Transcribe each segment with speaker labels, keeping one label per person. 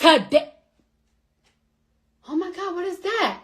Speaker 1: today. Oh my God, what is that?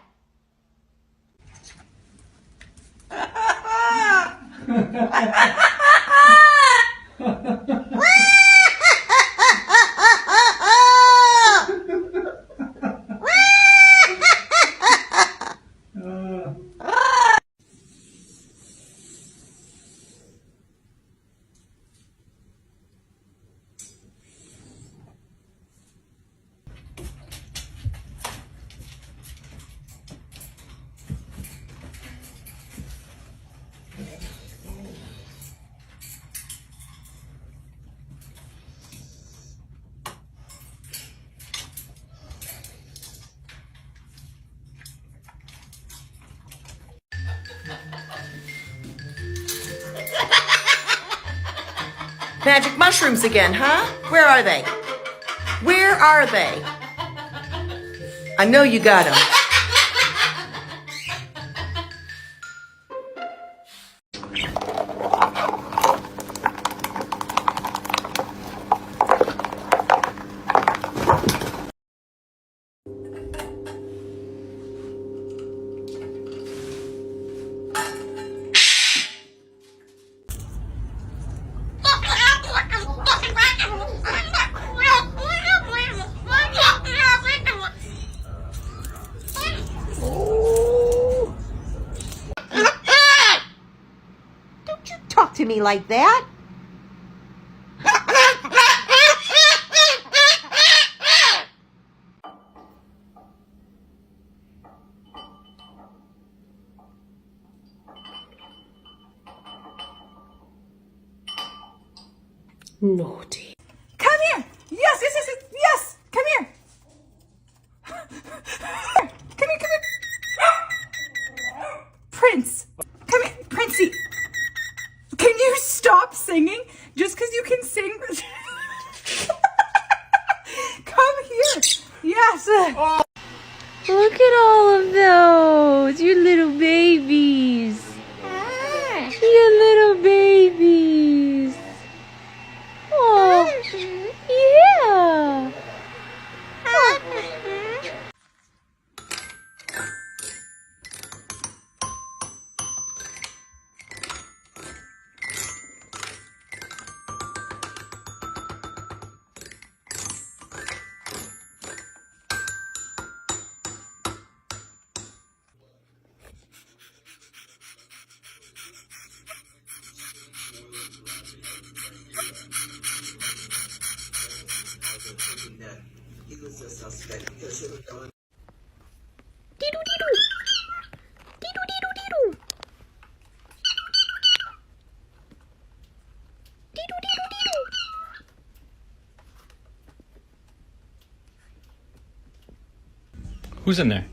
Speaker 2: Magic mushrooms again, huh? Where are they? Where are they? I know you got them. Talk to me like that.
Speaker 1: Naughty.
Speaker 3: Come here. Yes, yes, yes, yes. Come here. Come here, come here. Prince. Come here, Princey. Can you stop singing? Just because you can sing. Come here. Yes. Oh.
Speaker 4: Look at all of those. Your little babies. Your little babies. Oh, yeah.
Speaker 2: He was a suspect because it was going.
Speaker 5: Who's in there?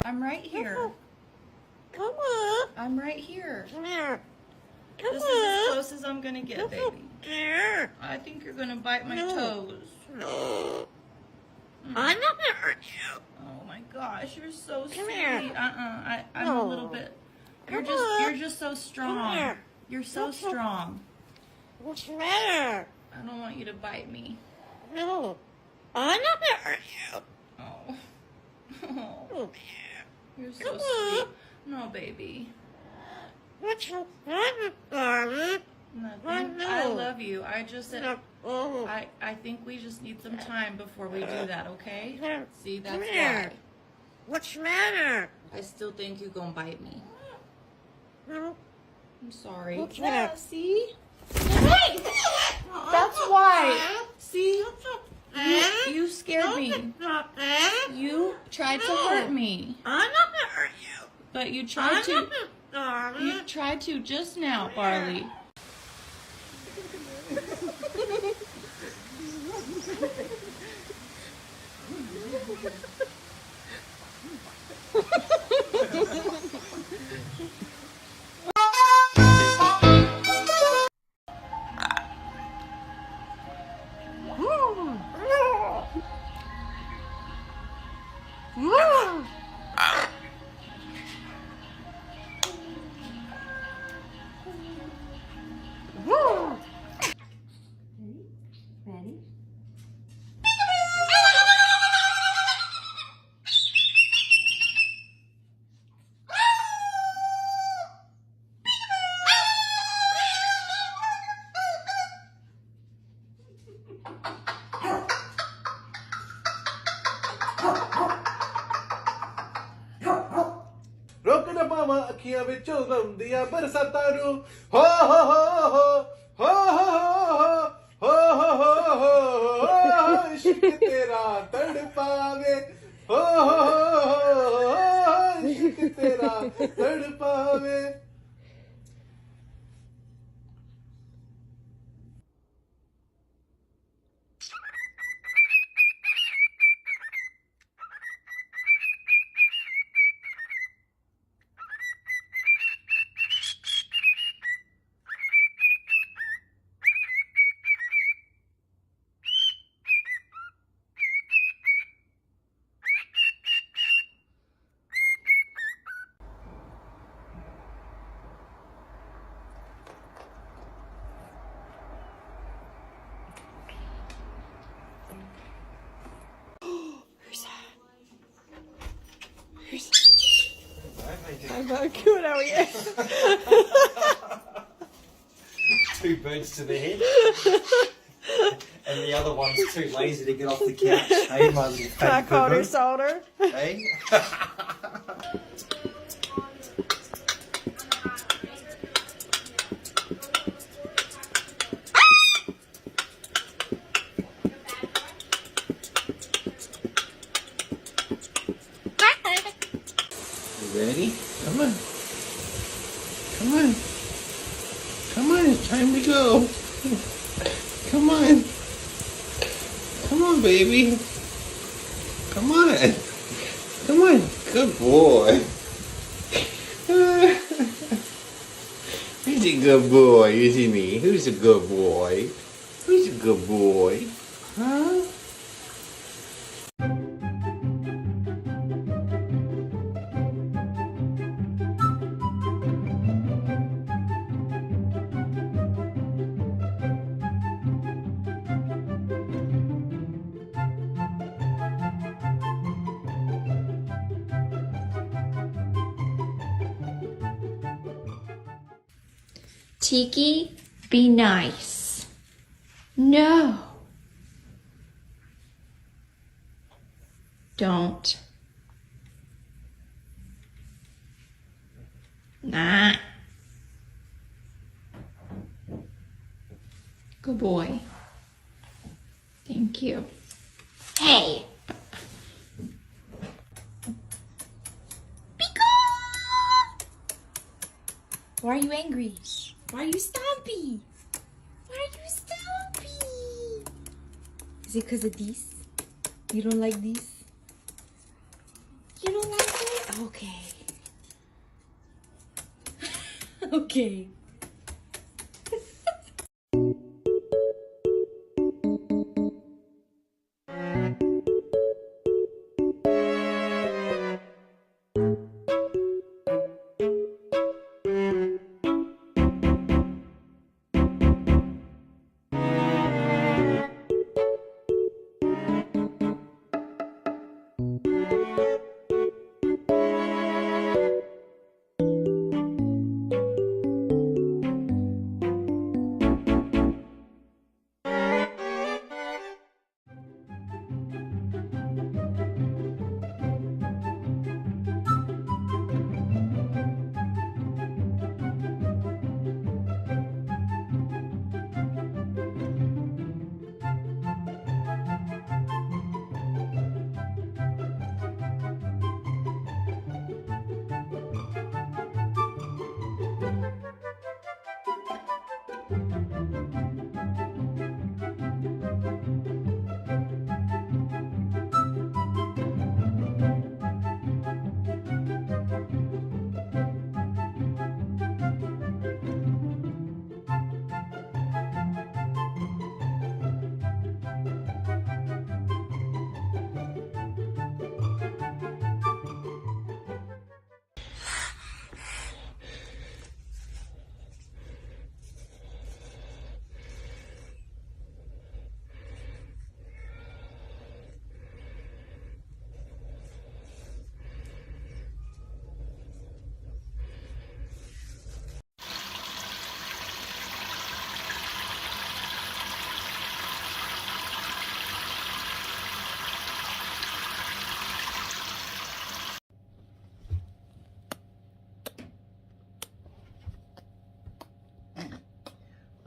Speaker 6: I'm right here. I'm right here. This is as close as I'm gonna get, baby. I think you're gonna bite my toes.
Speaker 2: I'm not gonna hurt you.
Speaker 6: Oh my gosh, you're so sweet. I'm a little bit. You're just so strong. You're so strong.
Speaker 2: What's the matter?
Speaker 6: I don't want you to bite me.
Speaker 2: No, I'm not gonna hurt you.
Speaker 6: Oh. Oh. You're so sweet. No, baby.
Speaker 2: What's the matter, darling?
Speaker 6: Nothing. I love you. I just I think we just need some time before we do that, okay? See, that's why.
Speaker 2: What's the matter?
Speaker 6: I still think you're gonna bite me.
Speaker 2: No.
Speaker 6: I'm sorry.
Speaker 2: What's
Speaker 6: Yeah,
Speaker 2: that?
Speaker 6: see? Hey! That's why. See? You scared me. You tried to hurt me.
Speaker 2: I'm not gonna hurt you.
Speaker 6: But you tried to. You tried to just now, Barley.
Speaker 4: Ready?
Speaker 7: ਰੋਕ ਨਾ ਪਾਵਾਂ ਅੱਖੀਆਂ ਵਿੱਚੋਂ ਗਮ ਦੀਆਂ ਬਰਸਾਤਾਂ ਨੂੰ ਹੋ ਹੋ ਹੋ ਹੋ ਹੋ ਹੋ ਹੋ ਹੋ ਇਸ਼ਕ ਤੇਰਾ ਤੜਪਾਵੇ ਹੋ ਹੋ ਇਸ਼ਕ ਤੇਰਾ ਤੜਪਾਵੇ
Speaker 8: Two birds to the head. And the other one's too lazy to get off the couch. Hey, my little fat boo-boo.
Speaker 3: shoulder.
Speaker 8: Hey.
Speaker 7: You ready? Come on. Come on. Come on, it's time to go. Come on. Come on, baby. Come on. Come on. Good boy. Who's a good boy, isn't he? Who's a good boy? Who's a good boy? Huh?
Speaker 4: Tiki, be nice. No. Don't. Nah. Good boy. Thank you. Hey. Why are you angry? Why are you stompy? Why are you stompy? Is it because of these? You don't like these? You don't like it? Okay. Okay.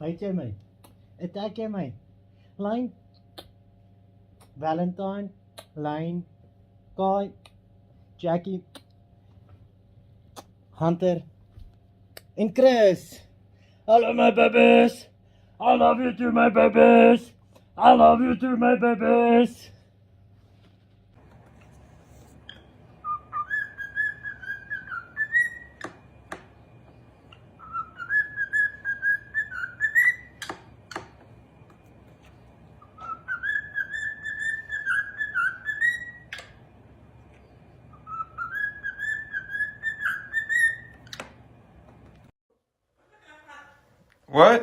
Speaker 8: HMI. Attack MI. Line. Valentine. Line. Coy. Jackie. Hunter. And Chris. I love my babies. I love you too, my babies. I love you too, my babies.
Speaker 9: What?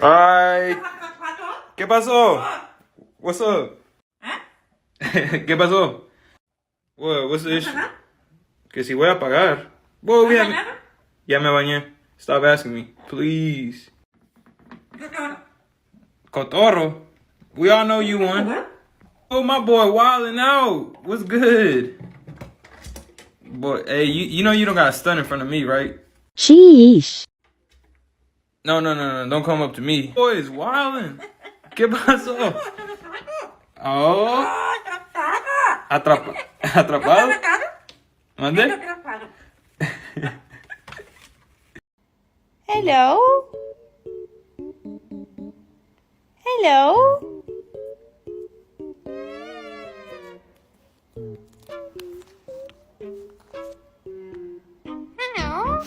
Speaker 9: Ay, ¿qué pasó? What's up? ¿Qué pasó? What's the issue? Que si voy a pagar. Whoa, ya me bañé. Stop asking me, please. Cotorro, we all know you won. Oh, my boy wildin' out. What's good? Boy, hey, you know you don't got a stun in front of me, right?
Speaker 10: Sheesh.
Speaker 9: No, don't come up to me. Boy, is wildin'. ¿Qué pasó? Oh. Atrapado? ¿Mande?
Speaker 4: Hello? Hello?
Speaker 8: Hello.